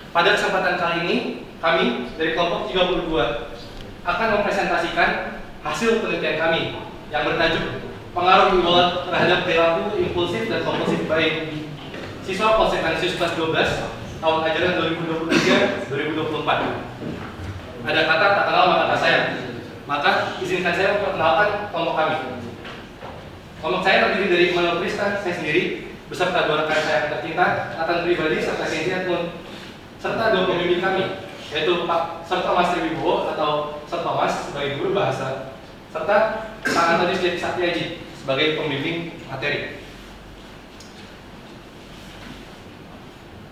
Pada kesempatan kali ini, kami dari kelompok 32 akan mempresentasikan hasil penelitian kami yang bertajuk pengaruh e-wallet terhadap perilaku impulsif dan kompulsif baik siswa Polsek Kanisius kelas 12 tahun ajaran 2023-2024. Ada kata tak kenal maka kata saya. Maka izinkan saya memperkenalkan kelompok kami. Kelompok saya terdiri dari Immanuel Tristan, saya sendiri, beserta dua rekan saya yang tercinta, Nathan pribadi serta Kenzi Edmund, serta dua pembimbing kami, yaitu Pak Serta Mas Triwibowo atau Serta Mas sebagai guru bahasa, serta Pak Antonius Jati Satyaji sebagai pembimbing materi.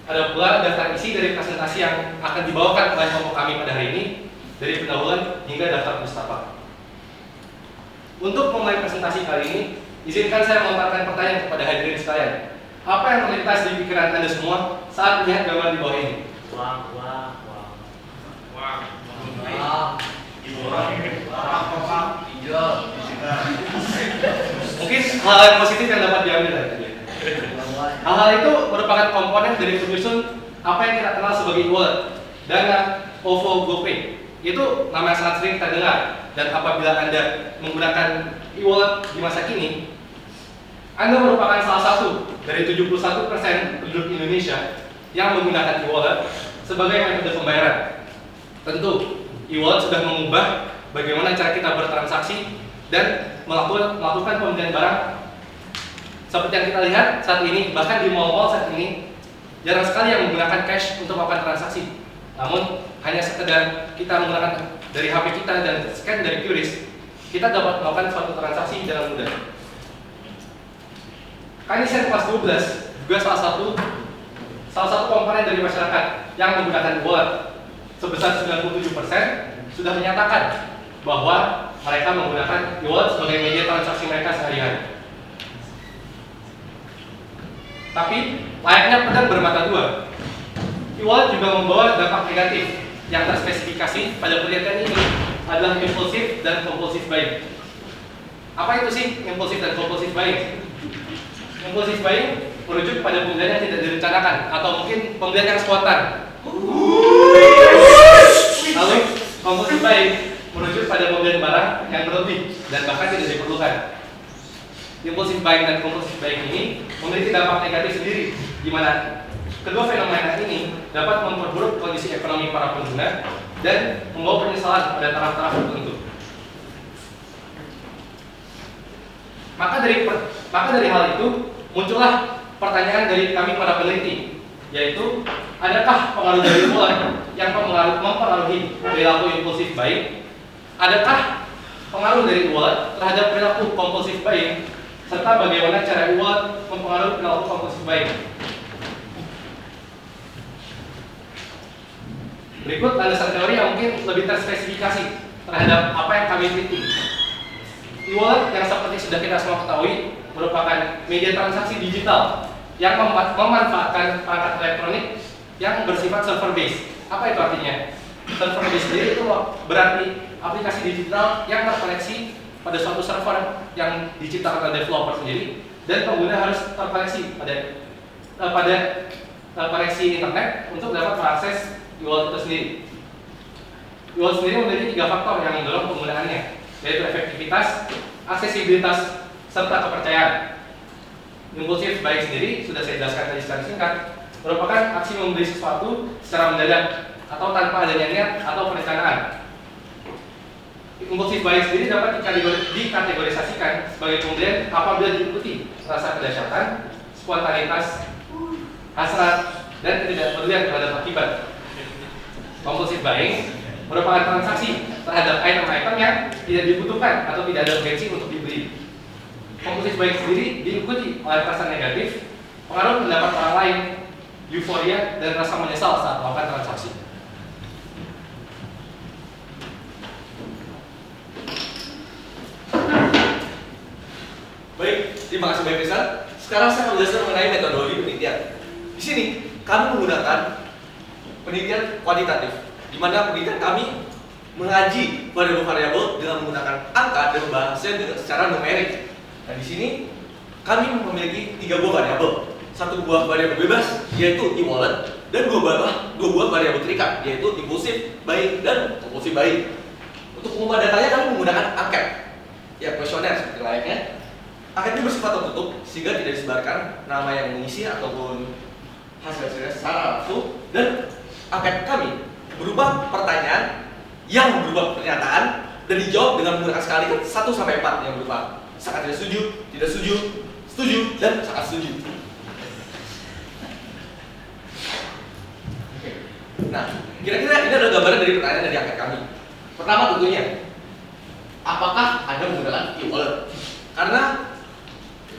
Ada pula daftar isi dari presentasi yang akan dibawakan oleh kelompok kami pada hari ini, dari pendahuluan hingga daftar pustaka. Untuk memulai presentasi kali ini, izinkan saya melontarkan pertanyaan kepada hadirin sekalian. Apa yang terlintas di pikiran Anda semua saat melihat gambar di bawah ini? Wah. Mungkin hal yang positif yang dapat diambil dari tadi. Hal-hal itu merupakan komponen dari penyusun apa yang kita kenal sebagai e-wallet, Dana, OVO, GoPay. Itu nama yang sangat sering kita dengar. Dan apabila Anda menggunakan e-wallet di masa kini, Anda merupakan salah satu dari 71% penduduk Indonesia yang menggunakan e-wallet sebagai metode pembayaran. Tentu, e-wallet sudah mengubah bagaimana cara kita bertransaksi dan melakukan pembelian barang. Seperti yang kita lihat saat ini, bahkan di mall-mall saat ini, jarang sekali yang menggunakan cash untuk melakukan transaksi. Namun, hanya sekedar kita menggunakan dari HP kita dan scan dari QRIS, kita dapat melakukan suatu transaksi dengan mudah. Kanisian kelas 12 juga salah satu komponen dari masyarakat yang menggunakan e-wallet. Sebesar 97% sudah menyatakan bahwa mereka menggunakan e-wallet sebagai media transaksi mereka sehari-hari. Tapi layaknya pedang bermata dua, e-wallet juga membawa dampak negatif yang terspesifikasi pada penelitian ini adalah impulsif dan kompulsif buying. Apa itu sih impulsif dan kompulsif buying? Impulsif buying merujuk pada pembelian yang tidak direncanakan atau mungkin pembelian yang spontan. Lalu kompulsif buying merujuk pada pembelian barang yang berlebih dan bahkan tidak diperlukan. Impulsif buying dan kompulsif buying ini memiliki dampak negatif sendiri, di mana kedua fenomena ini dapat memperburuk kondisi ekonomi para pengguna dan membawa penyesalan pada taraf-taraf tertentu. Maka dari hal itu muncullah pertanyaan dari kami para peneliti, yaitu adakah pengaruh dari e-wallet yang mempengaruhi perilaku impulsif buying? Adakah pengaruh dari e-wallet terhadap perilaku kompulsif buying? Serta bagaimana cara e-wallet mempengaruhi perilaku kompulsif buying? Berikut landasan teori yang mungkin lebih terspesifikasi terhadap apa yang kami teliti. E-wallet yang seperti sudah kita semua ketahui merupakan media transaksi digital yang memanfaatkan perangkat elektronik yang bersifat server base. Apa itu artinya? Server base sendiri itu berarti aplikasi digital yang terkoneksi pada suatu server yang diciptakan oleh developer sendiri dan pengguna harus terkoneksi pada koneksi internet untuk dapat mengakses e-wallet itu sendiri. E-wallet sendiri memiliki 3 faktor yang mendorong penggunaannya, yaitu efektivitas, aksesibilitas, serta kepercayaan. Impulsif buying sendiri sudah saya jelaskan tadi secara singkat, merupakan aksi membeli sesuatu secara mendadak atau tanpa adanya niat atau perencanaan. Impulsif buying sendiri dapat dikategorisasikan sebagai pembelian apabila diikuti rasa kedahsyatan, spontanitas, hasrat, dan ketidakpedulian terhadap akibat. Kompulsif buying merupakan transaksi terhadap item-item yang tidak dibutuhkan atau tidak ada urgensi untuk dibeli. Kompulsif buying sendiri diikuti oleh perasaan negatif pengaruh pendapat orang lain, euforia, dan rasa menyesal saat melakukan transaksi. Baik, terima kasih banyak Rizal. Sekarang saya akan menjelaskan mengenai metodologi penelitian. Di sini kami menggunakan penelitian kuantitatif, di mana penelitian kami mengaji variabel-variabel dengan menggunakan angka dan membahasnya dengan secara numerik. Nah, di sini kami memiliki 3 buah variabel. Satu buah variabel bebas, yaitu e-wallet, dan dua buah variabel terikat, yaitu impulsif buying dan kompulsif buying. Untuk pengumpulan datanya kami menggunakan angket, ya kuesioner seperti layaknya. Angket ini bersifat tertutup sehingga tidak disebarkan nama yang mengisi ataupun hasil-hasilnya secara langsung, dan angket kami berupa pertanyaan yang berupa pernyataan dan dijawab dengan menggunakan skala 1 sampai 4 yang berupa sangat tidak setuju, tidak setuju, setuju, dan sangat setuju. Nah, kira-kira ini adalah gambaran dari pertanyaan dari angket kami. Pertama tentunya, apakah Anda menggunakan e-wallet? Karena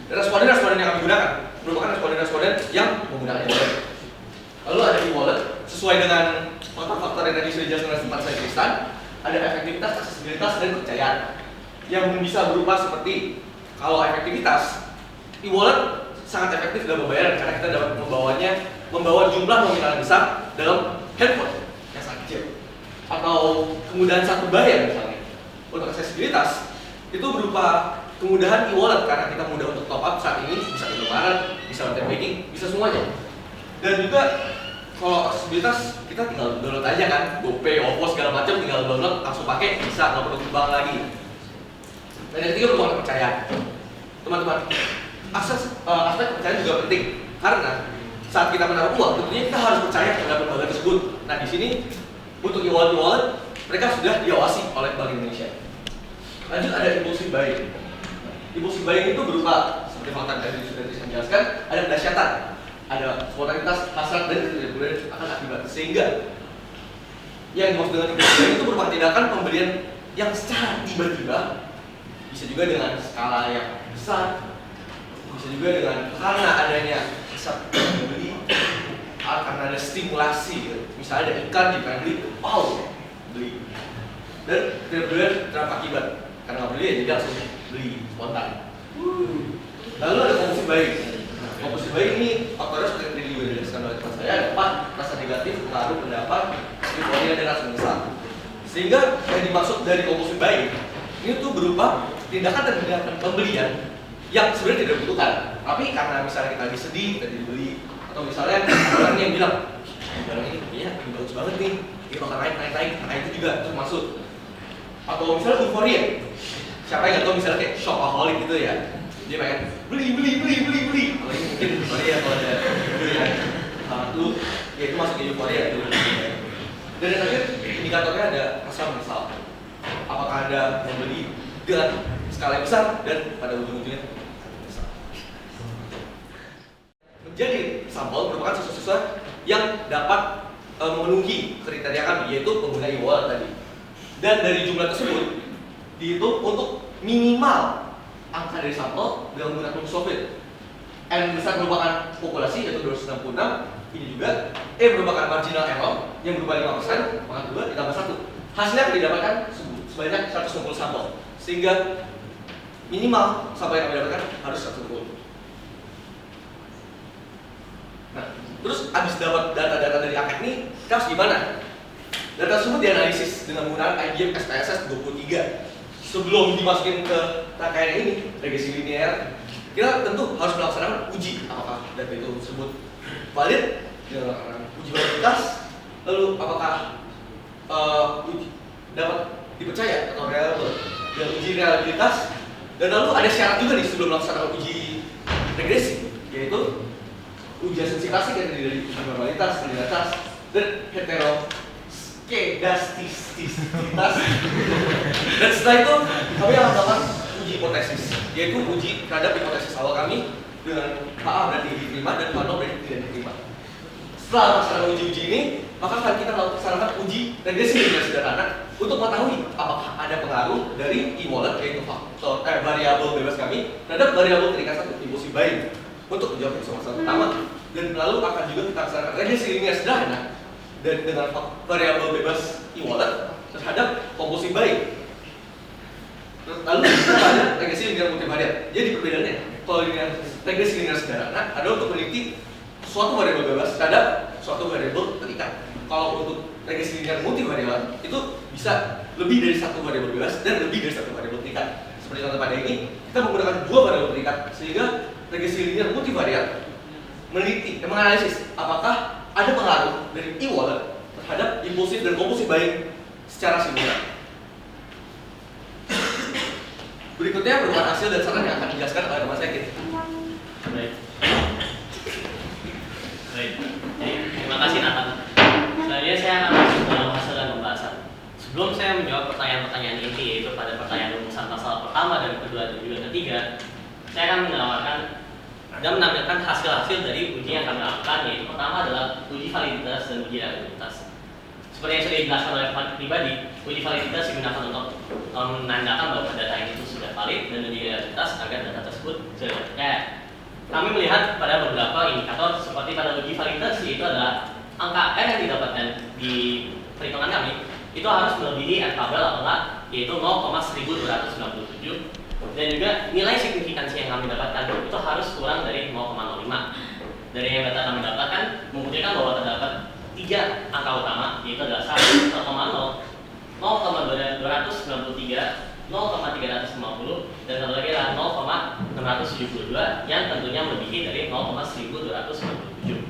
responden-responden yang kami gunakan merupakan responden-responden yang menggunakan e-wallet. Lalu ada e-wallet sesuai dengan faktor-faktor yang tadi sudah dijelaskan oleh tempat saya Tristan. Ada efektivitas, aksesibilitas, dan kepercayaan yang bisa berupa seperti kalau efektivitas, e-wallet sangat efektif dalam pembayaran karena kita dapat membawa jumlah nominal yang besar dalam handphone yang sangat kecil, atau kemudahan satu bayar misalnya. Untuk aksesibilitas itu berupa kemudahan e-wallet karena kita mudah untuk top up saat ini, bisa Indomaret, bisa internet banking, bisa semuanya. Dan juga kalau aksesibilitas kita tinggal download aja kan, GoPay, OVO segala macam tinggal download langsung pakai, bisa nggak perlu ke bank lagi. Dan yang ketiga berupa kepercayaan. Teman-teman, aspek kepercayaan juga penting karena saat kita menaruh uang, tentunya kita harus percaya terhadap lembaga tersebut. Nah, di sini untuk e-wallet mereka sudah diawasi oleh Bank Indonesia. Lanjut ada impulsif buying. Impulsif buying itu berupa seperti fakta tadi sudah dijelaskan, ada kedahsyatan, ada spontanitas, hasrat, dan kemudian akan akibat. Sehingga yang dimaksud dengan impulsif buying itu berupa tindakan pembelian yang secara tiba-tiba, bisa juga dengan skala yang besar, bisa juga dengan karena adanya hasrat membeli, karena ada stimulasi gitu. Misalnya ada iklan di pengen beli, wow, beli. Dan benar-benar terhadap akibat karena nggak beli ya jadi langsung beli spontan. Lalu ada kompulsif buying. Kompulsif buying ini faktornya seperti yang juga dijelaskan oleh teman saya, ada 4 rasa negatif, pengaruh, pendapat, euforia, dan rasa menyesal. Sehingga yang dimaksud dari kompulsif buying ini tuh berupa tindakan dan tindakan pembelian yang sebenarnya tidak dibutuhkan, tapi karena misalnya kita lagi sedih, kita jadi beli, atau misalnya orang yang bilang barang ini kayaknya bagus banget nih, dia bakal naik, nah itu juga termasuk. Atau misalnya euforia, siapa yang nggak tahu misalnya kayak shopaholic gitu ya, dia pengen beli. Kalau ini mungkin euforia kalau ada beli ya, itu ya itu masuk ke euforia itu. Dan yang terakhir indikatornya ada rasa menyesal. Apakah Anda membeli dengan skala yang besar dan pada ujung-ujungnya besar. Menjadi sampel merupakan sesuatu yang dapat memenuhi kriteria kami, yaitu pengguna e-wallet tadi. Dan dari jumlah tersebut dihitung untuk minimal angka dari sampel dengan menggunakan software. N besar merupakan populasi yaitu 266. Ini juga E merupakan marginal error yang berupa 5%, maka 2 ditambah 1. Hasilnya akan didapatkan sebanyak 160 sampel. Sehingga minimal sampel yang kami dapatkan harus 120. Nah, terus abis dapat data-data dari angket ini, kita harus gimana? Data tersebut dianalisis dengan menggunakan IBM SPSS 23. Sebelum dimasukin ke rangkaian ini, regresi linear, kita tentu harus melaksanakan uji apakah data itu tersebut valid dengan uji validitas, lalu apakah uji dapat dipercaya atau reliable dan uji reliabilitas, dan lalu ada syarat juga nih sebelum melaksanakan uji regresi, yaitu uji asosiasi yang terdiri dari uji normalitas, linearitas, dan heteroskedastisitas. Dan setelah itu kami akan melakukan uji hipotesis, yaitu uji terhadap hipotesis awal kami dengan HA berarti diterima dan HA berarti tidak diterima. Setelah melaksanakan uji-uji ini, maka akan kita melaksanakan uji regresi dengan sederhana untuk mengetahui apakah ada pengaruh dari e-wallet yaitu faktor variabel bebas kami terhadap variabel terikat satu impulsif buying. untuk menjawab masalah pertama, dan lalu akan juga kita laksanakan regresi linear sederhana dan dengan variabel bebas e-wallet terhadap komposisi baik. Lalu kita ada regresi linear multivariat. Jadi perbedaannya, kalau regresi linear sederhana adalah untuk meneliti suatu variabel bebas terhadap suatu variabel terikat. Kalau untuk regresi linear multivariat itu bisa lebih dari satu variabel bebas dan lebih dari satu variabel terikat. Seperti contoh pada ini, kita menggunakan dua variabel terikat sehingga regresi linear multivariat meneliti, menganalisis apakah ada pengaruh dari e-wallet terhadap impulsif dan kompulsif buying secara simultan. Berikutnya merupakan hasil dan saran yang akan dijelaskan oleh Mas Ekin. Baik. Baik. Jadi, terima kasih Nathan. Selanjutnya saya akan masuk dalam hasil dan pembahasan. Sebelum saya menjawab pertanyaan-pertanyaan inti, yaitu pada pertanyaan rumusan masalah pertama dan kedua dan juga ketiga, saya akan menawarkan dan menampilkan hasil-hasil dari uji yang kami lakukan, yaitu pertama adalah uji validitas dan uji reliabilitas. Seperti yang sudah dijelaskan oleh pribadi, uji validitas digunakan untuk menandakan bahwa data ini sudah valid, dan uji reliabilitas agar data tersebut sudah percaya. Kami melihat pada beberapa indikator seperti pada uji validitas, yaitu adalah angka R yang didapatkan di perhitungan kami itu harus melebihi R tabel atau enggak, yaitu 0,1297, dan juga nilai signifikansi yang kami dapatkan itu harus kurang dari 0,05. Dari yang data kami dapatkan membuktikan bahwa terdapat tiga angka utama, yaitu adalah 1,0, 0,293, 0,350, dan satu lagi adalah 0,672 yang tentunya melebihi dari 0,1297.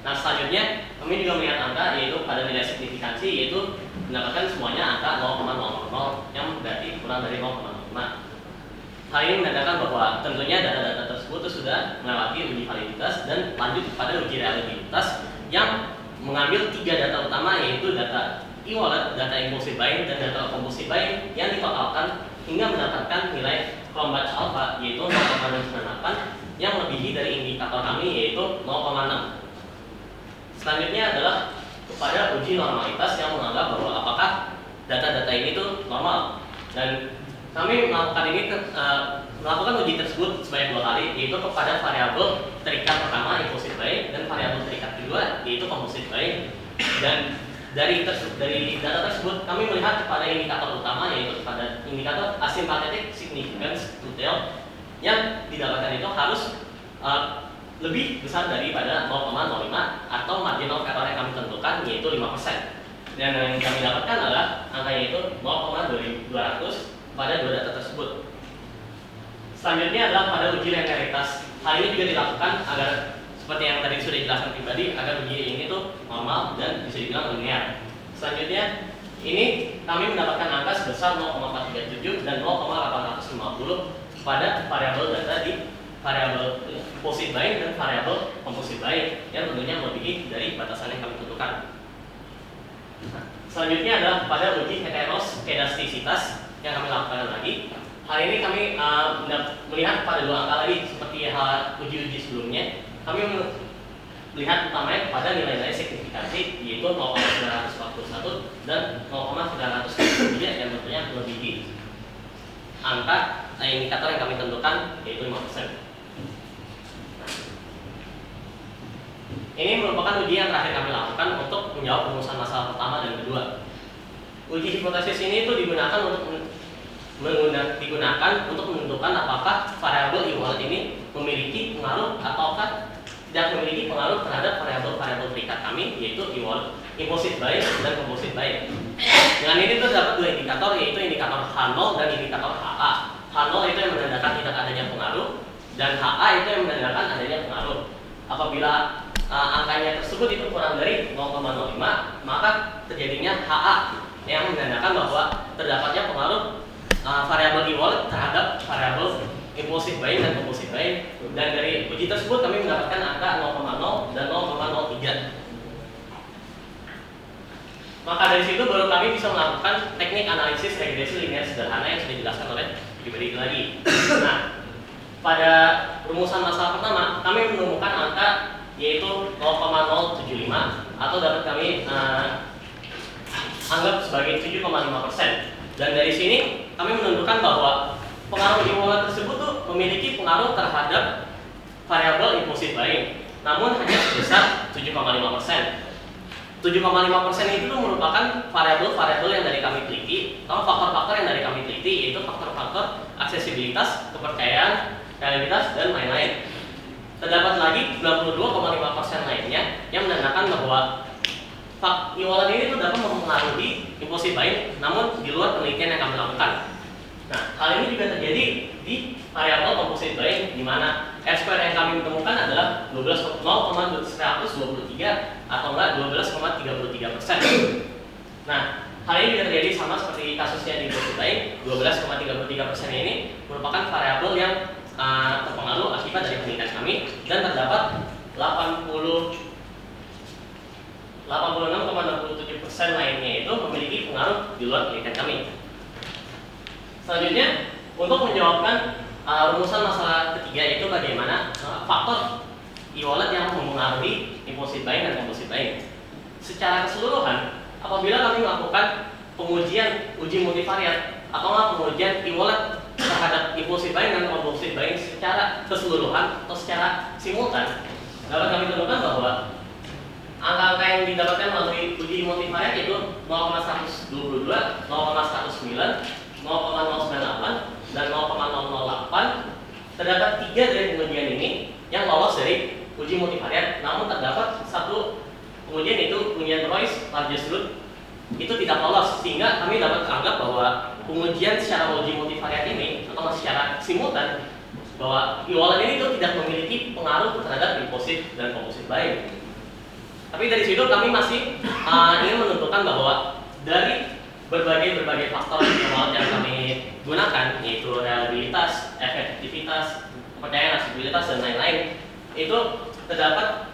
Nah, selanjutnya kami juga melihat angka, yaitu pada nilai signifikansi, yaitu mendapatkan semuanya angka 0,00 yang berarti kurang dari 0,05. Hal ini menandakan bahwa tentunya data-data tersebut sudah melewati uji validitas dan lanjut pada uji reliabilitas yang mengambil tiga data utama, yaitu data e-wallet, data impulsif buying, dan data kompulsif buying yang ditotalkan hingga mendapatkan nilai Cronbach alpha, yaitu 0,98 yang melebihi dari indikator kami, yaitu 0,6. Selanjutnya adalah kepada uji normalitas yang menganggap bahwa apakah data-data ini tuh normal, dan kami melakukan melakukan uji tersebut sebanyak 2 kali, yaitu kepada variabel terikat pertama impulsif buying dan variabel terikat kedua yaitu kompulsif buying. Dan dari data tersebut kami melihat kepada indikator utama, yaitu kepada indikator asymptotic significance to tail yang didapatkan itu harus lebih besar daripada 0,05 atau margin of error yang kami tentukan, yaitu 5%. Dan yang kami dapatkan adalah angkanya itu 0,200 pada dua data tersebut. Selanjutnya adalah pada uji linearitas. Hal ini juga dilakukan agar seperti yang tadi sudah dijelaskan pribadi, agar uji ini tuh normal dan bisa dibilang linear. Selanjutnya ini kami mendapatkan angka sebesar 0,437 dan 0,850 pada variabel data di variabel impulsif buying dan variabel kompulsif buying yang tentunya melebihi dari batasan yang kami tentukan. Selanjutnya adalah pada uji heteroskedastisitas yang kami lakukan lagi. Hal ini kami melihat pada dua angka lagi seperti hal uji-uji sebelumnya. Kami melihat utamanya pada nilai-nilai signifikansi, yaitu 0,941 dan 0,903 yang tentunya melebihi angka indikator yang kami tentukan, yaitu 5%. Ini merupakan uji yang terakhir kami lakukan untuk menjawab rumusan masalah pertama dan kedua. Uji hipotesis ini itu digunakan untuk menentukan apakah variabel e-wallet ini memiliki pengaruh ataukah tidak memiliki pengaruh terhadap variabel terikat kami, yaitu e-wallet, impulsif buying dan kompulsif buying. Dengan ini terdapat dua indikator, yaitu indikator H0 dan indikator HA. H0 itu yang menandakan tidak adanya pengaruh, dan HA itu yang menandakan adanya pengaruh. Apabila angkanya tersebut itu kurang dari 0,05, maka terjadinya HA yang menandakan bahwa terdapatnya pengaruh variabel e-wallet terhadap variabel impulsif buying dan kompulsif buying. Dan dari uji tersebut kami mendapatkan angka 0,0 dan 0,03. Maka dari situ baru kami bisa melakukan teknik analisis regresi linear sederhana yang sudah dijelaskan oleh pribadi lagi. Nah, pada rumusan masalah pertama kami menemukan angka yaitu 0,075 atau dapat kami anggap sebagai 7,5%. Dan dari sini kami menentukan bahwa pengaruh e-wallet tersebut tuh memiliki pengaruh terhadap variabel impulsif buying, namun hanya sebesar 7,5%. 7,5% itu merupakan variabel-variabel yang dari kami teliti, atau faktor-faktor yang dari kami teliti, yaitu faktor-faktor aksesibilitas, kepercayaan, reliabilitas, dan lain-lain. Terdapat lagi 92,5% lainnya yang menandakan bahwa e-wallet ini dapat mempengaruhi impulsif buying, namun di luar penelitian yang kami lakukan. Nah, hal ini juga terjadi di variabel composite buying, di mana R-square yang kami temukan adalah 0,123 atau enggak 12,33%. Nah, hal ini juga terjadi sama seperti kasusnya di impulsif buying. 12,33% ini merupakan variabel yang terpengaruh akibat dari penelitian kami, dan terdapat 86,67% lainnya itu memiliki pengaruh di luar penelitian kami. Selanjutnya, untuk menjawabkan rumusan masalah ketiga, yaitu bagaimana faktor e-wallet yang mempengaruhi impulsif buying dan compulsive buying. Secara keseluruhan, apabila kami melakukan pengujian uji multivariat atau pengujian e-wallet terhadap impulsif buying dan compulsive buying secara keseluruhan atau secara simultan, dapat kami temukan bahwa angka-angka yang didapatkan melalui uji multivariat yaitu 0,122, 0,109, 0,098 dan 0,008. Terdapat 3 dari pengujian ini yang lolos dari uji multivariat, namun terdapat satu pengujian yaitu pengujian Royce Largest Root itu tidak lolos, sehingga kami dapat menganggap bahwa pengujian secara uji multivariat ini atau secara simultan bahwa e-wallet ini itu tidak memiliki pengaruh terhadap impulsif dan compulsive buying. Tapi dari situ kami masih ingin menentukan bahwa dari berbagai faktor e-wallet yang kami gunakan, yaitu reliabilitas, efektivitas, kepercayaan, aksesibilitas, dan lain-lain, itu terdapat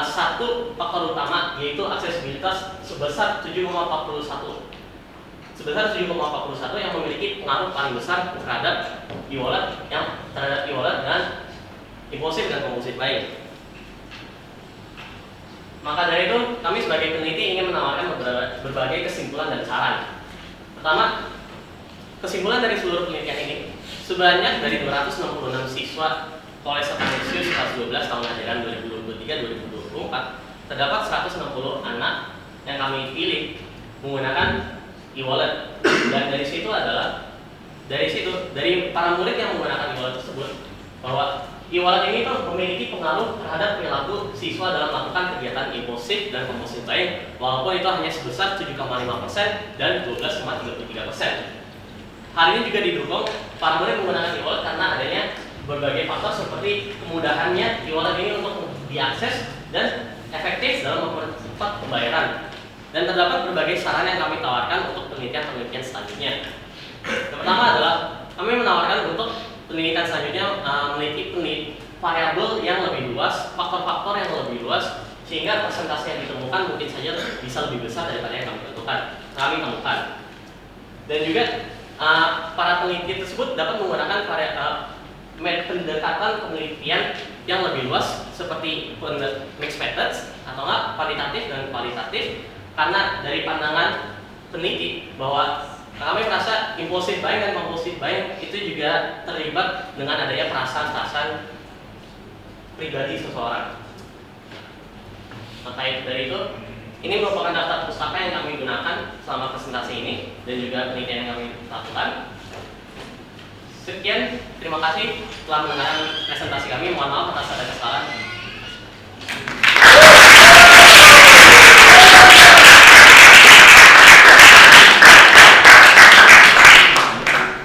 satu faktor utama, yaitu aksesibilitas sebesar 7,41 yang memiliki pengaruh paling besar terhadap e-wallet dan impulsif dan compulsive buying. Maka dari itu, kami sebagai peneliti ingin menawarkan berbagai kesimpulan dan saran. Pertama, kesimpulan dari seluruh penelitian ini, sebanyak dari 266 siswa College of Canisius kelas 12 tahun ajaran 2023-2024, terdapat 160 anak yang kami pilih menggunakan e-wallet. Dan dari para murid yang menggunakan e-wallet tersebut, bahwa e-wallet ini tuh memiliki pengaruh terhadap perilaku siswa dalam melakukan kegiatan impulsif dan compulsive buying, walaupun itu hanya sebesar 7,5% dan 12,33%. Hal ini juga didukung para murid menggunakan e-wallet karena adanya berbagai faktor seperti kemudahannya e-wallet ini untuk diakses dan efektif dalam mempercepat pembayaran. Dan terdapat berbagai saran yang kami tawarkan untuk penelitian-penelitian selanjutnya. Yang pertama adalah kami menawarkan untuk penelitian selanjutnya meneliti variabel yang lebih luas, faktor-faktor yang lebih luas, sehingga persentase yang ditemukan mungkin saja bisa lebih besar daripada yang kami temukan. Dan juga para peneliti tersebut dapat menggunakan pendekatan penelitian yang lebih luas seperti mixed methods atau kuantitatif dan kualitatif, karena dari pandangan peneliti bahwa kami merasa impulsif buying dan compulsive buying itu juga terlibat dengan adanya perasaan-perasaan pribadi seseorang. Maka dari itu, ini merupakan daftar pustaka yang kami gunakan selama presentasi ini dan juga penelitian yang kami lakukan. Sekian, terima kasih telah mendengarkan presentasi kami. Mohon maaf atas ada kesalahan.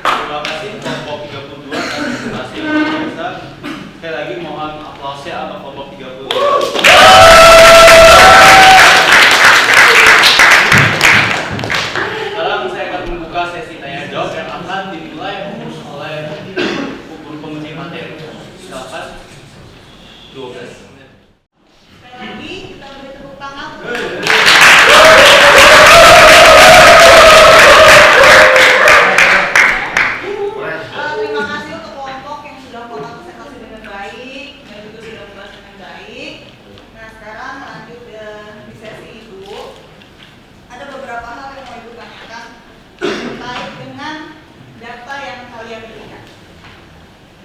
Terima kasih kelompok 32 atas presentasi yang luar biasa. Sekali lagi mohon aplausnya untuk kelompok 32. Sekarang saya akan membuka sesi tanya jawab yang akan dinilai oleh guru penguji materi. Silakan 12 menit. Sekali lagi kita beri tepuk tangan. Terima kasih untuk kelompok yang sudah melakukan presentasi dengan baik dan juga sudah membahas dengan baik. Nah, sekarang lanjut di sesi Ibu. Ada beberapa hal yang mau Ibu tanyakan terkait dengan data yang kalian berikan.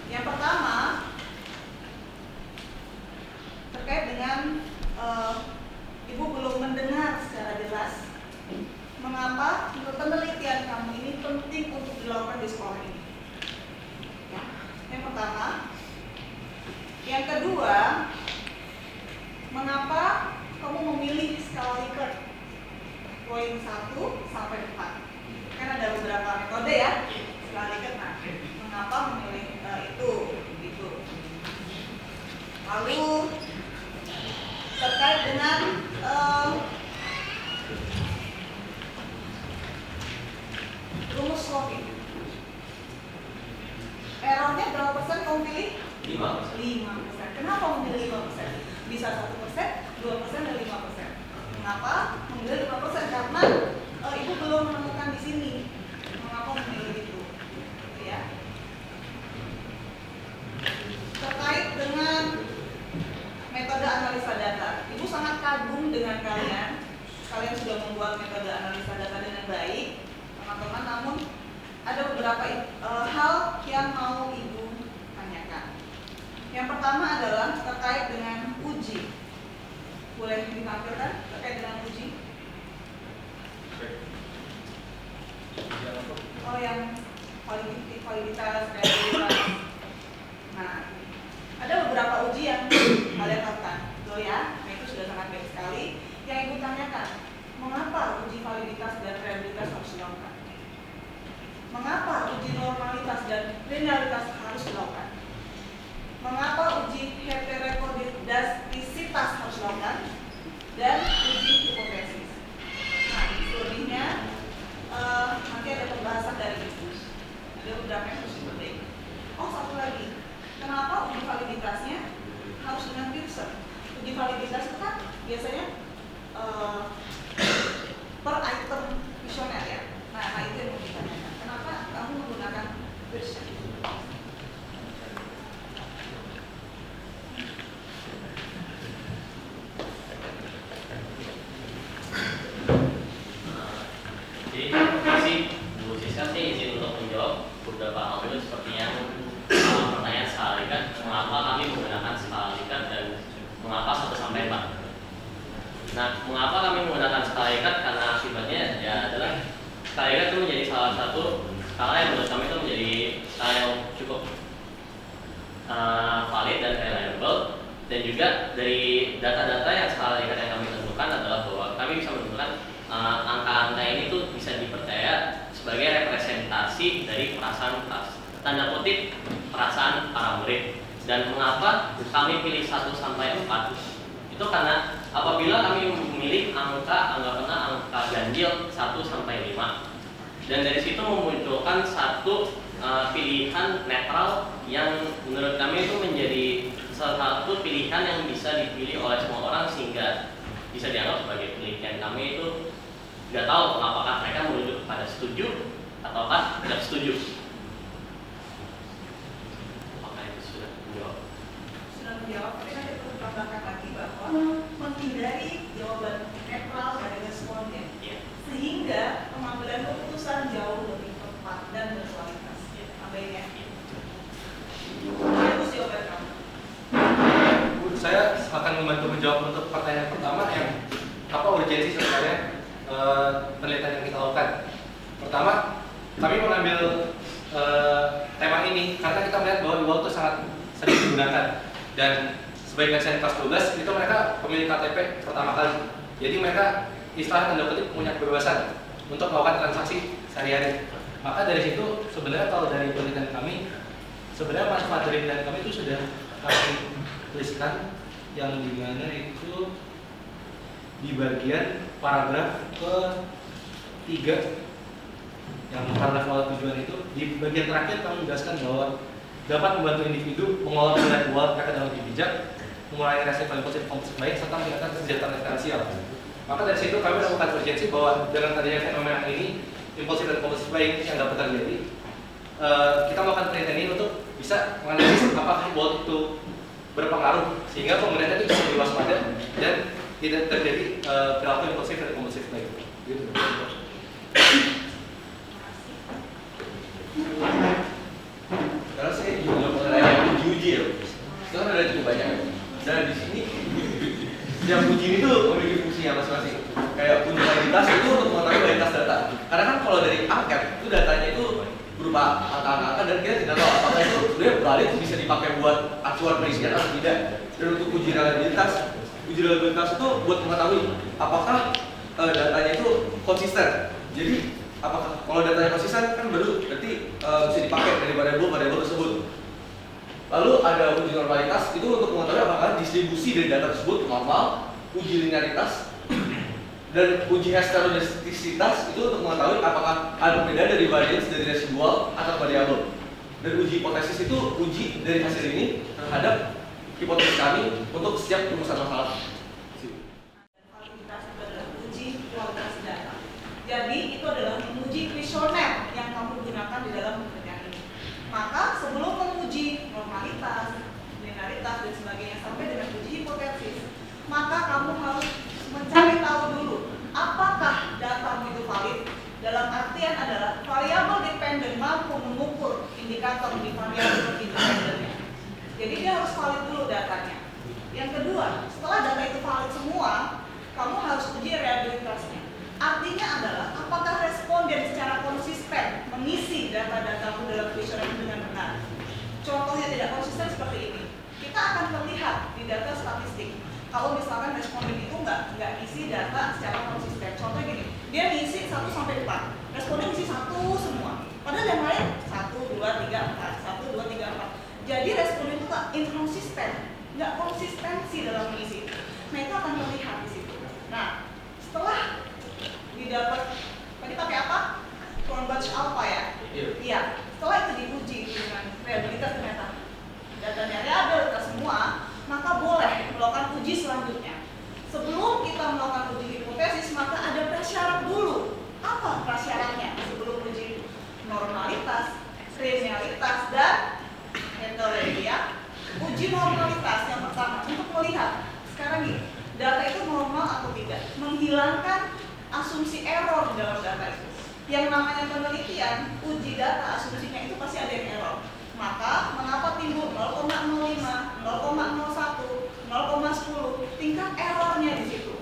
Yang pertama, rumus Slovi. Errornya berapa persen kamu pilih? 5%. Kenapa memilih 5%? Bisa 1%, 2%, dan 5%. Mengapa memilih 5%? Karena ibu belum menemukan di sini. Mengapa memilih itu? Gitu ya. Terkait dengan metode analisa data, ibu sangat kagum dengan kalian. Kalian sudah membuat metode analisa data dengan baik, teman-teman. Namun ada beberapa hal yang mau ibu tanyakan. Yang pertama adalah terkait dengan uji. Boleh ditampilkan terkait dengan uji? Oh, yang validitas, reliabilitas. Nah, ada beberapa uji yang kalian lakukan, betul ya? Nah, itu sudah sangat baik sekali. Yang ibu tanyakan, mengapa uji validitas dan reliabilitas harus dilakukan? Mengapa uji normalitas dan linearitas harus dilakukan? Mengapa uji heterokodisitas harus dilakukan? Dan uji hipotesis. Nah, selebihnya nanti ada pembahasan dari ibu. Ada beberapa yang harus dipetik. Oh, satu lagi. Kenapa uji validitasnya harus dengan Pearson? Uji validitas itu kan biasanya per item kuesioner ya. Nah, itu yang mau ditanyakan. Kenapa kamu menggunakan Pearson? Jadi Bu Siska sih izin untuk menjawab beberapa hal itu seperti yang pertanyaan skala likat, mengapa kami menggunakan skala likat dan mengapa 1 sampai 4. Nah, mengapa kami menggunakan skala likat? Karena akibatnya ya adalah skala likat itu menjadi salah satu skala yang menurut kami itu menjadi skala yang cukup valid dan reliable, dan juga dari data-data yang skala likat yang kami tentukan adalah bahwa kami bisa menentukan angka-angka ini tuh bisa dipercaya sebagai representasi dari perasaan tanda kutip perasaan para murid. Dan mengapa kami pilih 1 sampai 4? Itu karena apabila kami memilih anggaplah angka ganjil 1 sampai 5, dan dari situ memunculkan satu pilihan netral yang menurut kami itu menjadi salah satu pilihan yang bisa dipilih oleh semua orang, sehingga bisa dianggap sebagai penelitian kami itu nggak tahu apakah mereka merujuk kepada setuju ataukah tidak setuju. Apakah itu sudah menjawab? Sudah menjawab, tapi nanti perlu tambahkan lagi bahwa menghindari jawaban netral dari responden, sehingga pengambilan keputusan jauh lebih tepat dan berkualitas. Tambahin ya. Bagus jawaban kamu. Saya akan membantu menjawab untuk pertanyaan pertama yang apa urgensi sebenarnya penelitian yang kita lakukan. Pertama, kami mengambil tema ini karena kita melihat bahwa e-wallet itu sangat sering digunakan, dan sebagai dosen kelas 12 itu mereka pemilik KTP pertama kali. Jadi mereka istilah tanda kutip punya kebebasan untuk melakukan transaksi sehari-hari. Maka dari situ sebenarnya kalau dari penelitian kami, sebenarnya materi penelitian kami itu sudah kami tuliskan yang dimana itu di bagian paragraf ke-3 yang paragraf awal tujuan itu, di bagian terakhir kami menjelaskan bahwa dapat membantu individu mengelola penggunaan wallet mereka dalam lebih bijak, mengurangi resiko impulsif baik, serta meningkatkan kesejahteraan finansial. Maka dari situ kami melakukan urgensi bahwa dengan adanya fenomena ini, impulsif dan kompulsif baik yang dapat terjadi, kita melakukan penelitian ini untuk bisa menganalisis apakah wallet itu berpengaruh sehingga penggunaannya itu bisa diwaspada dan tidak terjadi perilaku impulsif dan kompulsif baik. Gitu. Karena saya juga mengenai uji ya, itu kan ada cukup banyak. Dan di sini yang uji ini tuh memiliki fungsinya masing-masing. Kayak uji validitas itu untuk mengetahui validitas data. Karena kan kalau dari angket itu datanya itu berupa angka-angka dan kita tidak tahu apakah itu sebenarnya valid bisa dipakai buat acuan perizinan atau tidak. Dan untuk uji reliabilitas itu buat mengetahui apakah datanya itu konsisten. Jadi apakah kalau datanya konsisten kan baru berarti bisa dipakai dari variabel tersebut. Lalu ada uji normalitas itu untuk mengetahui apakah distribusi dari data tersebut normal. Uji linearitas Dan uji heterodistisitas itu untuk mengetahui apakah ada perbedaan dari variance dari residual atau variabel. Dan uji hipotesis itu uji dari hasil ini terhadap hipotesis kami untuk setiap rumusan masalah. Validitas itu adalah uji kualitas data. Jadi itu adalah menguji kuesioner yang kamu gunakan di dalam pekerjaan ini. Maka sebelum menguji normalitas, linearitas dan sebagainya sampai dengan uji hipotesis, maka kamu harus mencari tahu dulu apakah data itu valid. Dalam artian adalah variabel dependen mampu mengukur indikator di variabel independennya. Jadi dia harus valid dulu datanya. Yang kedua, setelah data itu valid semua, kamu harus uji reliabilitasnya. Artinya adalah apakah responden secara konsisten mengisi data-datamu dalam kuesioner dengan benar. Contohnya tidak konsisten seperti ini. Kita akan terlihat di data statistik. Kalau misalkan responden itu nggak isi data secara konsisten. Contohnya gini, dia ngisi 1 sampai 4. Responden ngisi 1 semua. Padahal yang lain 1, 2, 3, 4, 1, 2, 3, 4. Jadi responden itu nggak inkonsisten, nggak konsistensi dalam mengisi. Nah itu akan terlihat di situ. Nah setelah didapat, tadi pakai apa? Cronbach alpha ya? Iya. Setelah itu diuji dengan reliabilitas ternyata datanya reliabilitas semua, maka boleh melakukan uji selanjutnya. Sebelum kita melakukan uji hipotesis, maka ada prasyarat dulu. Apa prasyaratnya sebelum uji normalitas, linearitas, dan heterogeneita? Uji normalitas yang pertama untuk melihat sekarang nih data itu normal atau tidak, menghilangkan asumsi error dalam data itu. Yang namanya penelitian, uji data asumsinya itu pasti ada yang error. Maka mengapa timbul 0,05, 0,01, 0,10, tingkat errornya di situ.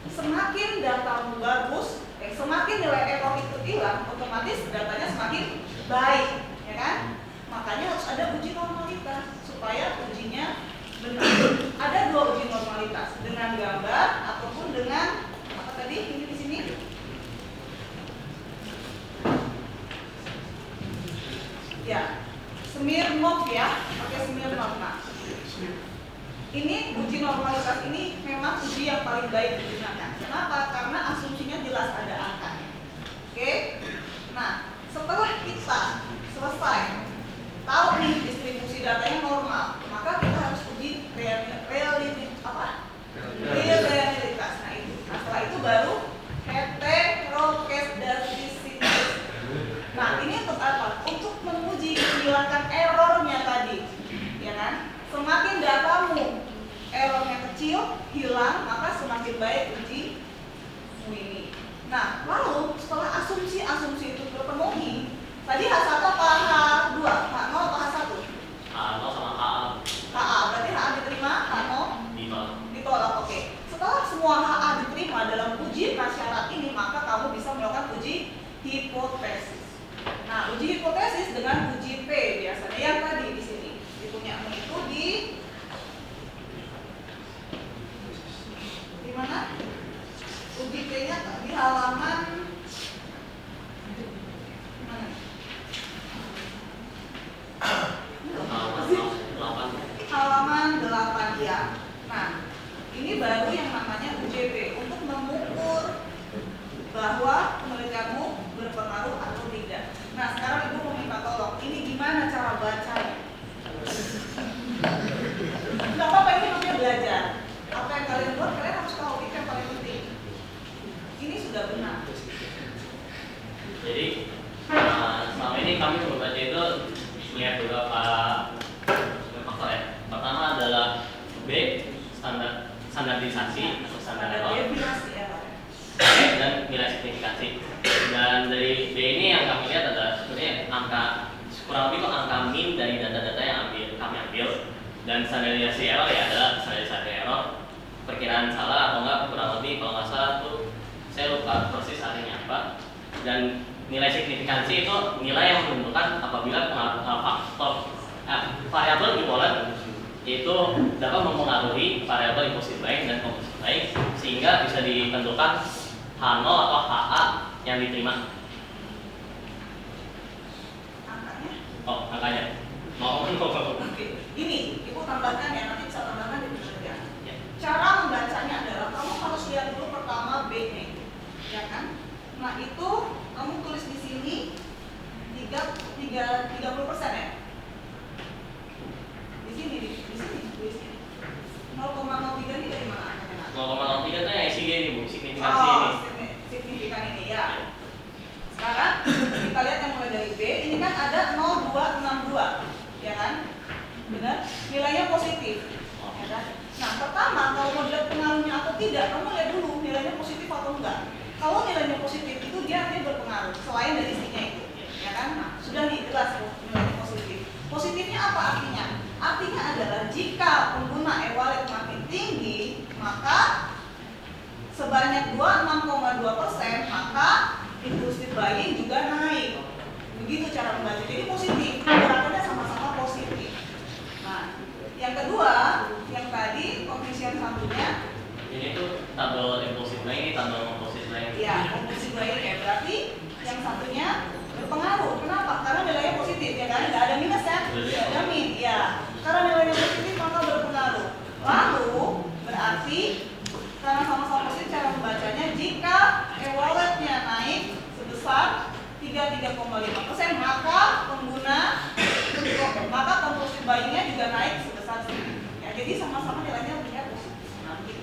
Semakin datamu bagus, semakin nilai error itu hilang, otomatis datanya semakin baik, ya kan? Makanya harus ada uji normalitas supaya ujinya benar. Ada 2 uji normalitas, dengan gambar ataupun dengan apa tadi ini di sini. Ya. Smirnov ya, pakai Smirnov. Nah, ini uji normalitas ini memang uji yang paling baik digunakan. Kenapa? Karena asumsinya jelas ada angkanya. Oke? Nah, setelah kita selesai tahu nih distribusi datanya normal, maka kita harus uji realitas. Nah itu. Nah setelah itu baru heterogeneisitas. Nah ini untuk apa? Untuk menguji menghilangkan errornya tadi, ya kan? Semakin datamu errornya kecil, hilang, maka semakin baik uji ini. Nah, lalu setelah asumsi-asumsi itu terpenuhi, tadi H1 apa H2? H0 atau H1? H0 sama HA. HA, berarti HA diterima, H0 ditolak. Oke. Setelah semua HA diterima dalam uji prasyarat ini, maka kamu bisa melakukan uji hipotesis. Nah, uji hipotesis dengan uji P biasanya yang tadi di sini dipunyamu itu di mana? Uji P-nya di halaman mana? Halaman 8 ya. Nah, ini baru yang namanya UJP untuk mengukur bahwa penelitianmu berpengaruh atau tidak. Nah, sekarang Ibu mau minta tolong, ini gimana cara bacanya? Nggak apa-apa, ini namanya belajar. Apa yang kalian buat, kalian harus tahu, itu yang paling penting. Ini sudah benar. Jadi selama ini kami membaca itu melihat beberapa faktor ya. Pertama adalah B, standarisasi atau standar Ada error, definisi ya, Pak. dan nilai signifikansi. Dan dari B ini yang kami lihat adalah sebenarnya angka kurang lebih itu angka min dari data-data yang kami ambil. Dan standarisasi error ya adalah standarisasi error, perkiraan salah atau enggak kurang lebih, kalau nggak salah tuh saya lupa persis artinya apa. Dan nilai signifikansi itu nilai yang menentukan apabila faktor variabel equivalent itu dapat mempengaruhi variabel impulsif baik dan kompulsif baik, sehingga bisa ditentukan H0 atau HA yang diterima. Angkanya. Oh, angkanya. Oke. Ini Ibu tambahkan ya, nanti bisa tambahkan di penelitian. Ya. Cara membacanya adalah kamu harus lihat dulu pertama B-nya. itu kamu tulis di sini 30% ya? Di sini, tulis sini. 0,03 ini dari mana? 0,03 itu yang SIG ini Bu, signifikansi Oh, ini. signifikan ini ya. Sekarang kita lihat yang mulai dari B, ini kan ada 0,262, ya kan? Benar? Nilainya positif, ya kan? Nah, pertama kalau mau dilihat pengaruhnya atau tidak, kamu lihat dulu nilainya positif atau enggak. Kalau nilainya positif itu dia berpengaruh, selain dari isinya itu, ya kan? Nah, sudah nih jelas nilainya positif. Positifnya apa artinya? Artinya adalah jika pengguna e-wallet makin tinggi, maka sebanyak 26,2%, maka impulsif buying juga naik. Begitu cara membaca. Jadi positif, gerakannya sama-sama positif. Nah, yang kedua, yang tadi koefisien satunya, Ini tuh tabel impulsif buying, ini tabel impulsif buying. ya impulsif buying ya, berarti yang satunya berpengaruh. Kenapa? Karena nilainya positif, ya kan? Nggak ada minus ya? Nggak ada min, ya. Karena nilainya positif maka berpengaruh. Lalu berarti karena sama-sama positif cara membacanya, jika e-walletnya naik sebesar 33,5%, maka maka kompulsif buyingnya juga naik sebesar segitu. Ya, jadi sama-sama nilainya lebih positif. Nah, gitu.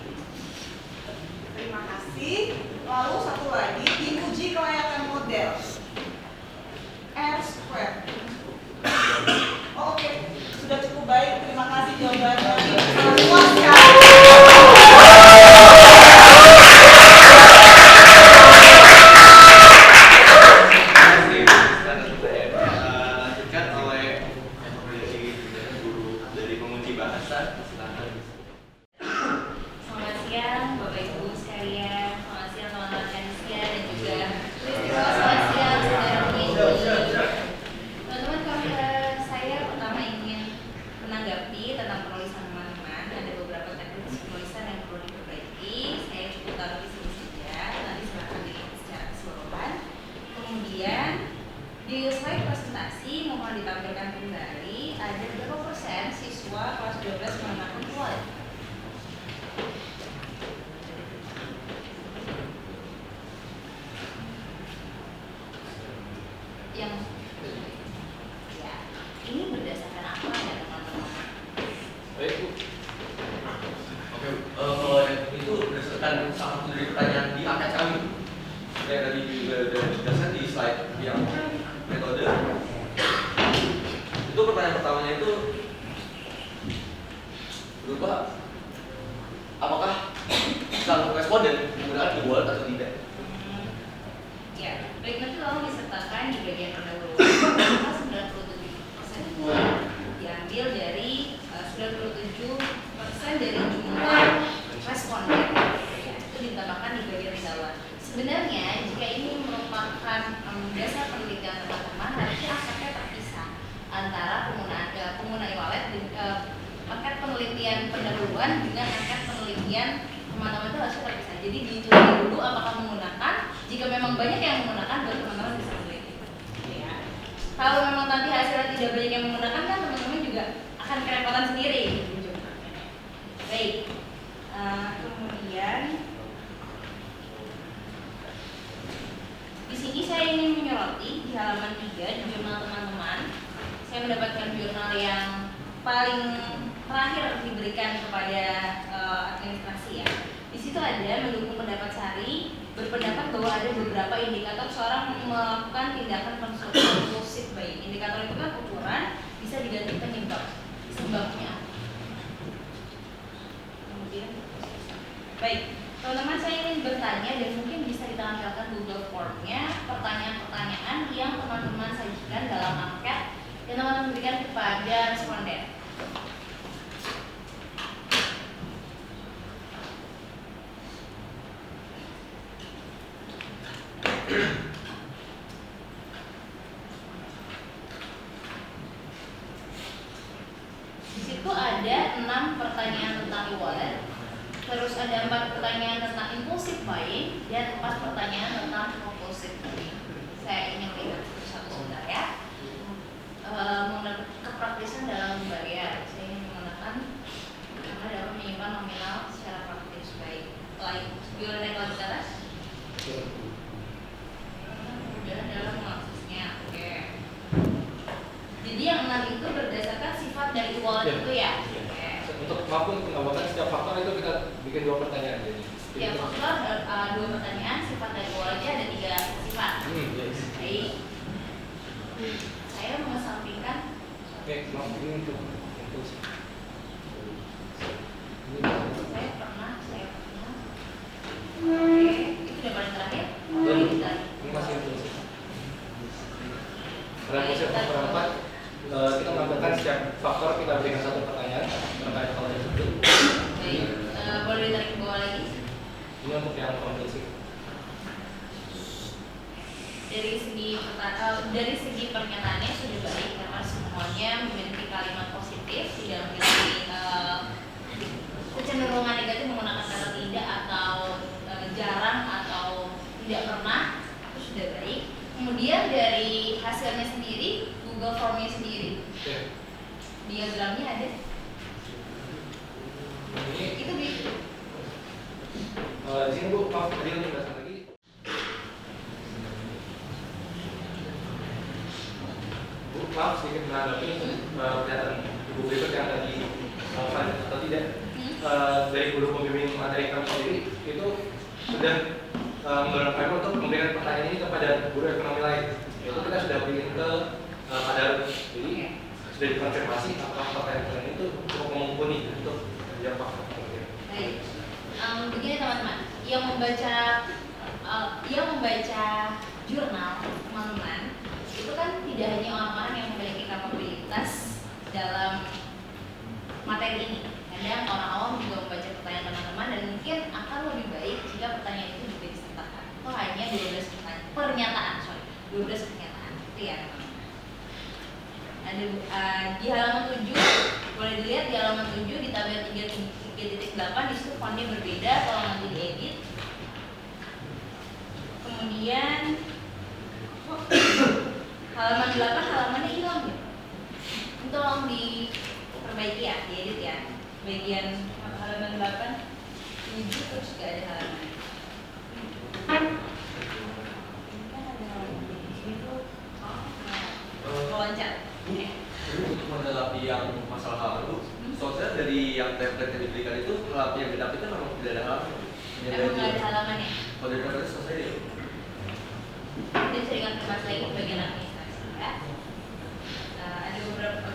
Terima kasih. Lalu satu lagi, diuji kelayakan model R square. Oh, oke, sudah cukup baik. Terima kasih jawabannya. Puas sekali. Lanjutkan oleh rekomendasi guru dari penguji bahasa. Silakan. Selamat siang Bapak Ibu sekalian, selamat siang teman-teman Kanisia dan juga selamat siang saudara pendidik. Teman-teman, saya pertama ingin menanggapi tentang penulisan teman-teman. Ada beberapa teknis penulisan yang perlu diperbaiki. Saya cukup taruh di sini saja, nanti silakan dilihat secara keseluruhan. Kemudian di slide presentasi mohon ditampilkan kembali ada berapa persen siswa kelas 12 menggunakan e-wallet. Yang ya, ini berdasarkan apa ya teman-teman? Baik Bu. Oke, kalau itu berdasarkan salah satu dari pertanyaan di angkat kami. Yang tadi juga dijelaskan di slide yang metode. Itu pertanyaan pertamanya itu berupa apakah sang responden menggunakan e-wallet atau tidak? Ya, baik, nanti tolong disertakan di bagian pendahuluan. Maka 97% diambil dari 97% dari jumlah responden. Ya, itu ditambahkan di bagian pendahuluan. Sebenarnya jika ini merupakan dasar penelitian teman-teman, harusnya aspeknya terpisah antara pengguna e-wallet angkat penelitian pendahuluan dengan angkat penelitian teman-teman itu harusnya terpisah. Jadi diteliti dulu apakah menggunakan. Jika memang banyak yang menggunakan, baru teman-teman bisa meneliti. Ya. Kalau memang nanti hasilnya tidak banyak yang menggunakan, kan teman-teman juga akan kerepotan sendiri. Baik. Kemudian di sini saya ingin menyoroti di halaman 3 di jurnal teman-teman. Saya mendapatkan jurnal yang paling terakhir diberikan kepada administrasi ya. Di situ ada mendukung pendapat Sari, berpendapat bahwa ada beberapa indikator seorang melakukan tindakan kompulsif buying. Indikator itu kan ukuran, bisa diganti penyebab. Sebabnya. Kemudian, baik, teman-teman saya ingin bertanya dan mungkin bisa ditampilkan Google Form-nya pertanyaan-pertanyaan yang teman-teman sajikan dalam angket yang teman-teman berikan kepada responden. Di situ ada 6 pertanyaan tentang e-wallet, terus ada 4 pertanyaan tentang impulsif buying dan 4 pertanyaan tentang compulsive buying. Saya ingin lihat satu sebentar ya. Mengenai kepraktisan dalam membayar, saya ingin menggunakan karena dapat menyimpan nominal secara praktis baik. Lain, gimana naik lagi ke atas? 6 itu berdasarkan sifat dari e-wallet Iya. itu ya. Oke. Untuk mampu menambahkan setiap faktor itu kita bikin 2 pertanyaan jadi. Setiap faktor 2 pertanyaan, sifat dari e-walletnya ada 3 sifat. Yes. Baik. Saya mengesampingkan Oke, maaf ini untuk saya pernah. Oke, itu udah paling terakhir. Boleh kita. ini masih inklusif. Prinsip nomor 4, kita menambahkan setiap faktor kita berikan 1 pertanyaan terkait hal tersebut. Baik, boleh ditarik ke bawah lagi. Ini untuk yang konklusif. Dari segi pernyataannya sudah baik karena semuanya memiliki kalimat positif, tidak memiliki kecenderungan negatif menggunakan kata tidak atau jarang atau tidak pernah, itu sudah baik. Kemudian dari hasilnya sendiri, Google Formnya sendiri, Oke. diagramnya ada. Ini Itu bisa. di sini Bu, maaf tadi untuk jelasan lagi. Bu, maaf sedikit menanggapi pernyataan Ibu berikut yang tadi atau tidak. Dari guru pembimbing materi kami sendiri itu sudah mendorong untuk memberikan pertanyaan ini kepada guru ekonomi lain. Itu kita sudah bikin ke Tadarus. Jadi sudah dikonfirmasi apakah pertanyaan itu cukup mumpuni untuk menjawab faktor. Baik. Begini teman-teman, yang membaca jurnal teman-teman itu kan tidak hanya orang-orang yang memiliki kapabilitas dalam materi ini. Kadang orang awam juga membaca pertanyaan teman-teman dan mungkin akan lebih baik jika pertanyaan itu juga disertakan. Itu hanya 12 pernyataan. Itu ya teman-teman. Ada di halaman 7, boleh dilihat di halaman 7 di tabel 3.8 di situ fontnya berbeda, tolong nanti diedit. Kemudian halaman 8 halamannya hilang ya. Itu tolong diperbaiki ya, diedit ya. Bagian halaman 8 7 terus gak ada halaman. Ini kan ada halaman di sini tuh. Loncat. Untuk menanggapi yang masalah hal itu, soalnya dari yang template yang diberikan itu yang beda itu memang tidak ada halaman. Emang gak ada halamannya. Kalau dari template selesai deh. Jadi saya ingat kemas lagi bagian administrasi ya. Ada beberapa.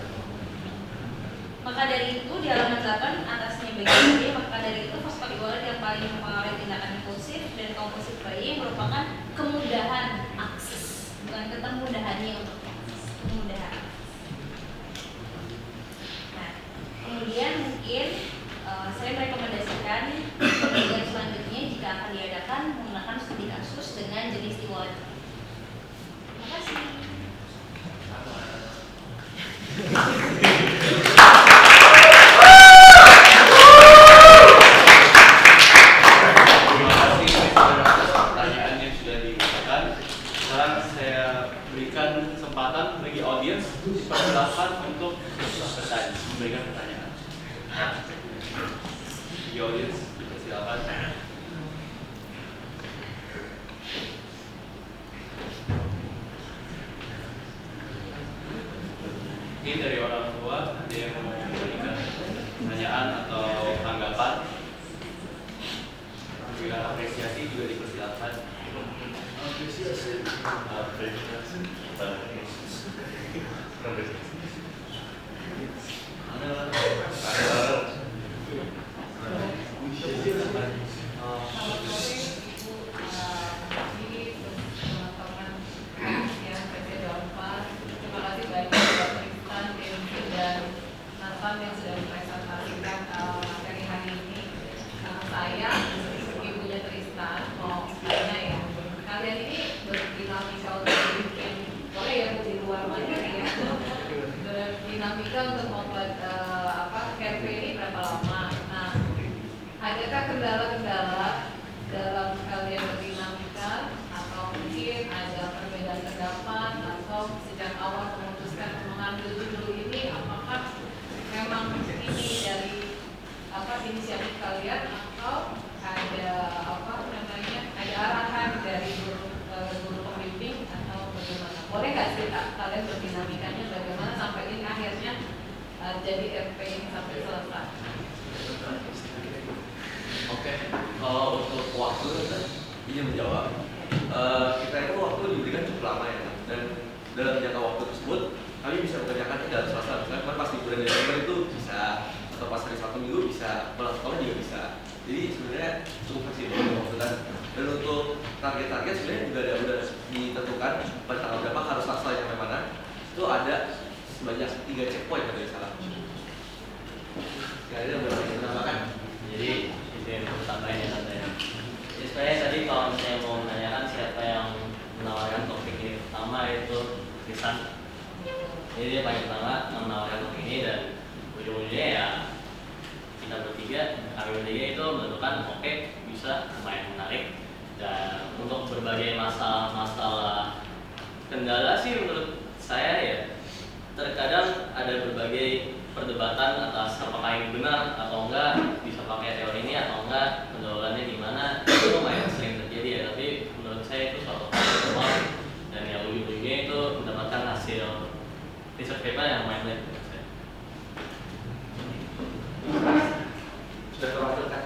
Maka dari itu di halaman 8 atasnya bagian B, maka dari itu fosfat e-wallet yang paling mempengaruhi tindakan impulsif dan kompulsif buying merupakan kemudahan akses, bukan kemudahannya untuk akses, kemudahan. Nah, kemudian mungkin saya merekomendasikan bagian selanjutnya jika akan diadakan menggunakan studi kasus dengan jenis e-wallet. Terima kasih. Terima kasih atas pertanyaan yang sudah diberikan. Sekarang saya berikan kesempatan bagi audiens dipersilakan untuk bertanya, memberikan pertanyaan. Bagi audiens dipersilakan. Ini dari orang tua, ada yang mau memberikan pertanyaan atau tanggapan? Memberikan apresiasi juga dipersilakan. Apresiasi. Selamat sore Ibu Haji, teman-teman yang PCD4. Terima kasih banyak buat Tristan, Denny, dan Nathan yang sudah mempresentasikan materi hari ini. Saya ibunya Tristan mau tanya ya, kalian ini berdinamika untuk bikin, boleh ya Bu di luar materi ya, berdinamika untuk membuat campaign ini berapa lama? Nah, adakah kendala-kendala dalam kalian berdinamika atau mungkin ada perbedaan pendapat atau sejak awal memutuskan mengambil judul ini, apakah memang ini dari inisiatif kalian atau ada ada arahan dari guru pembimbing atau bagaimana? Boleh nggak cerita kalian berdinamikanya bagaimana sampai ini jadi RP ini sampai selesai? Oke, kalau untuk waktu izin menjawab, kita itu waktu diberikan cukup lama ya, dan dalam jangka waktu tersebut kami bisa mengerjakan dalam selasa. Misalnya pas liburan Desember itu bisa, atau pas hari Sabtu Minggu bisa, pulang sekolah juga bisa. Jadi sebenarnya cukup fleksibel waktu kan. Dan untuk target-target sebenarnya juga udah ditentukan pada tanggal berapa harus laksana sampai mana. Itu ada sebanyak 3 checkpoint kalau tidak salah. Ya, ini udah menambahkan. Jadi itu yang perlu tambahin ya tante. Jadi sebenarnya tadi kalau misalnya mau menanyakan siapa yang menawarkan topik ini pertama itu Krisan. Jadi dia paling pertama menawarkan topik ini dan ujung-ujungnya ya kita bertiga, kami bertiga itu menentukan oke, bisa lumayan menarik. Dan untuk berbagai masalah kendala sih menurut saya ya terkadang ada berbagai perdebatan atas apakah ini benar atau enggak, bisa pakai teori ini atau enggak, pendalamannya di mana, itu lumayan sering terjadi ya. Tapi menurut saya itu suatu hal yang normal dan yang ujung-ujungnya itu mendapatkan hasil research paper yang lumayan baik menurut saya. Sudah terwakil kan?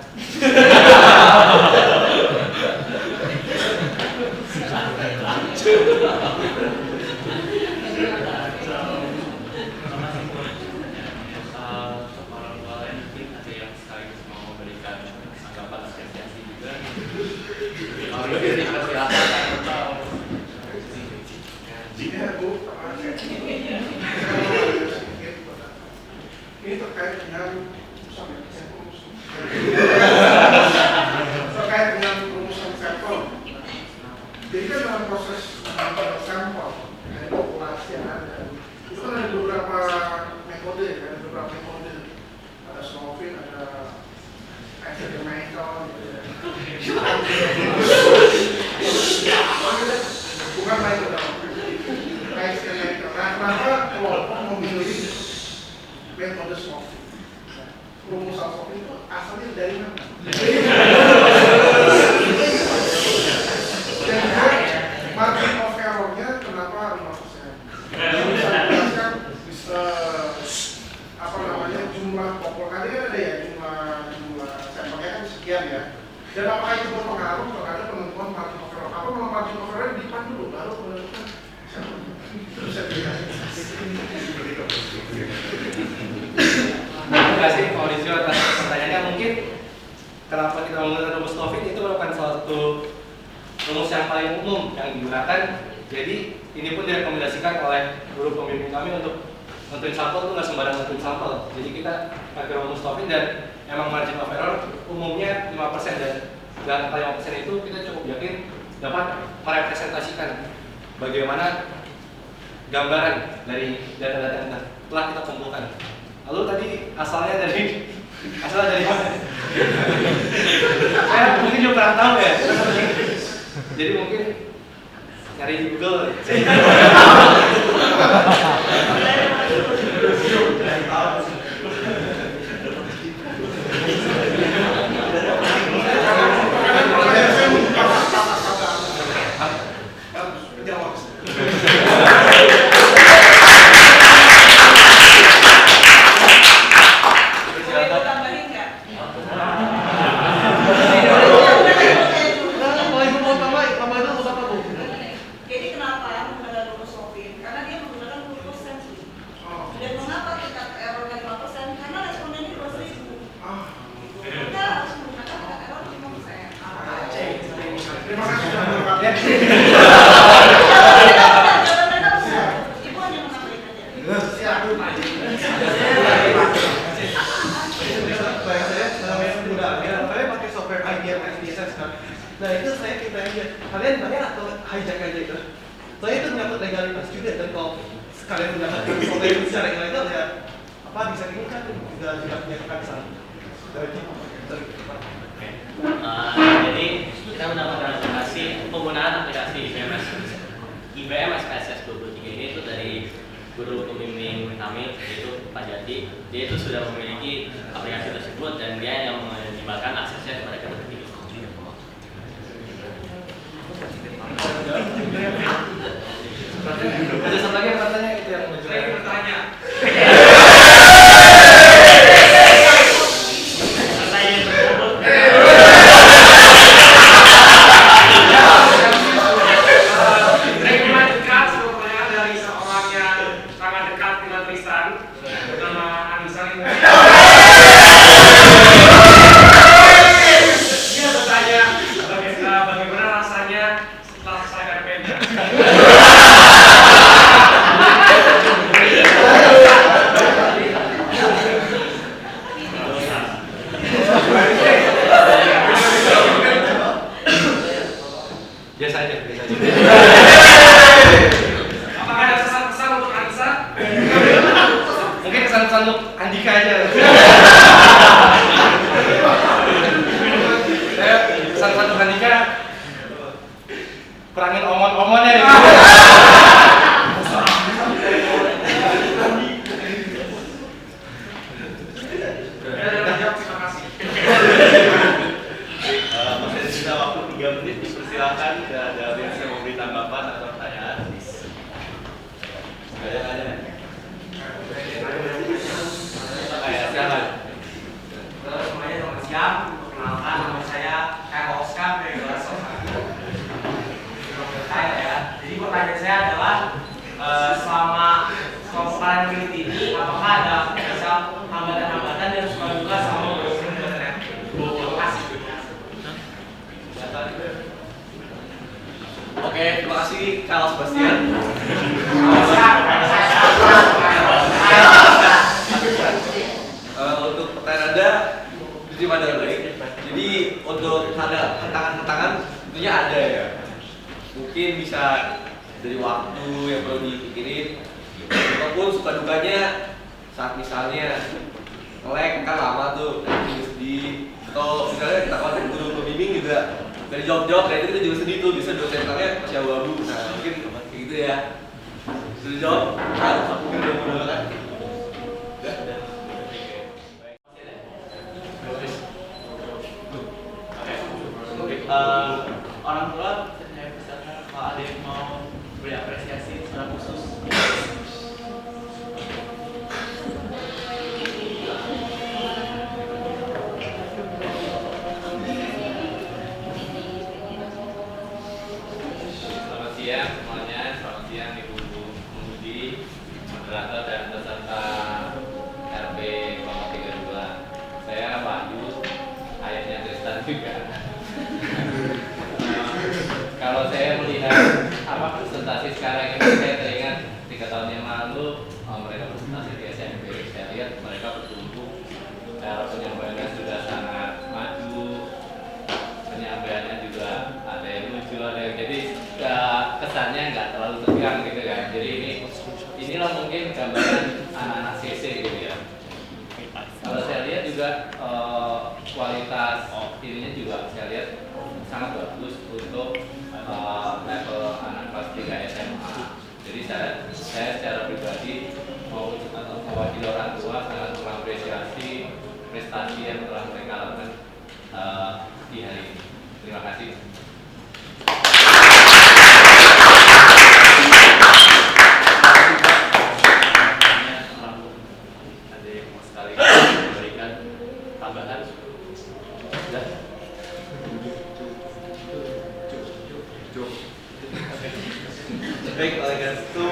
Ini terkait dengan rumusan sampel. Jadi kan dalam proses sampel, ada populasi yang ada. Itu kan ada beberapa metode, ada Slovin, ada experimental, gitu ya. Bukan metode, experimental. Nah, kenapa kelompok memilih metode Slovin? Rumusan Slovin itu asalnya dari mana? Dan margin of error-nya kenapa 5%? Bisa dijelaskan jumlah populasi kan ada ya, jumlah sampelnya kan sekian ya. Dan apakah itu berpengaruh terhadap penentuan margin of error? Apa memang margin of error dipan dulu baru menentukan sampelnya? Itu bisa dijelasin. Terima kasih Pak Aulisio atas pertanyaannya. Mungkin kenapa kita menggunakan rumus Slovin itu merupakan suatu rumus yang paling umum yang digunakan. Jadi ini pun direkomendasikan oleh guru pembimbing kami untuk nentuin sampel itu nggak sembarang nentuin sampel. Jadi kita pakai rumus Slovin dan emang margin of error umumnya 5% dan angka 5% itu kita cukup yakin dapat merepresentasikan bagaimana gambaran dari data-data yang telah kita kumpulkan. Lalu tadi asalnya dari mana? Saya mungkin juga kurang tahu ya. Jadi mungkin cari di Google. Nah itu saya kita aja, kalian bayar atau hijack aja itu. Soalnya itu menyangkut legalitas juga, dan kalau sekalian mendapatkan software secara ilegal ya apa bisa ini kan juga punya kekaisan. Jadi kita mendapatkan aplikasi penggunaan aplikasi IBM SPSS 23 ini itu dari guru pembimbing kami yaitu Pak Jati. Dia itu sudah memiliki aplikasi tersebut dan dia yang menyebarkan aksesnya kepada kita bertiga. Ada satu lagi yang katanya itu yang Saya ingin bertanya. gratisan sama Anissa ini. Dia bertanya bagaimana rasanya setelah selesai RPN-nya. Biasa aja. Apakah ada pesan-pesan untuk Anissa? Mungkin pesan-pesan untuk Andika aja. Saya pesan-pesan untuk Andika, kurangin omon-omonnya nih. Terima kasih. Masih sisa waktu 3 menit, dipersilakan ada yang saya memberi tanggapan atau pertanyaan. Ada. Silakan. Semuanya selamat siang. Perkenalkan, nama saya Oscar dari kelas saya ya. Jadi pertanyaan saya adalah selama kalian meneliti ini, apakah ada misal hambatan-hambatan dan suka duka sama internet? Terima kasih. Oke, terima kasih Carl Sebastian. Untuk pertanyaan Anda diterima dengan baik. Jadi untuk ada tantangan-tantangan tentunya ada ya. Mungkin bisa dari waktu yang perlu dipikirin, ataupun suka dukanya saat misalnya nge-lag kan lama tuh, nanti sedih. Atau misalnya kita kontak guru pembimbing juga dari jawab-jawab, kayak itu kita juga sedih tuh, bisa dosen tanya masih abu-abu. Nah mungkin kayak gitu ya. Sudah jawab, mungkin udah mudah kan? Orang tua saya persilakan kalau ada yang mau beri apresiasi secara khusus. Selamat siang semuanya, selamat siang Ibu Pengemudi, moderator dan peserta RP kelompok 32. Saya Wahyu, ayahnya Tristan juga. Kalau saya melihat presentasi sekarang ini, saya teringat 3 tahun yang lalu mereka presentasi di SMP. Saya lihat mereka bertumbuh, cara penyampaiannya sudah sangat maju, penyampaiannya juga ada yang lucu, ada yang jadi kesannya nggak terlalu tegang gitu kan. Jadi inilah mungkin gambaran anak-anak CC gitu ya. Kalau saya lihat juga kualitas ininya juga saya lihat sangat bagus untuk level anak kelas 3 SMA. Jadi saya secara pribadi mewakili orang tua sangat mengapresiasi prestasi yang telah mereka lakukan di hari ini. Terima kasih. Ada yang mau sekali memberikan tambahan? Sudah? Baik, oleh karena itu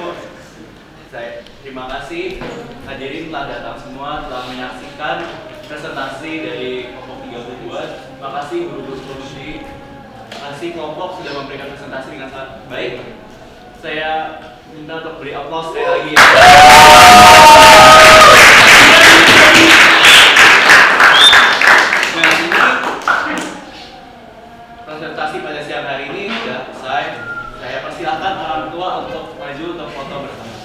saya terima kasih hadirin telah datang semua, telah menyaksikan presentasi dari kelompok 32. Terima kasih guru-guru produksi, terima kasih kelompok sudah memberikan presentasi dengan sangat baik. Saya minta untuk beri aplaus sekali lagi. Nah, ini presentasi pada siang hari ini sudah selesai. Saya persilahkan orang tua untuk maju untuk foto bersama.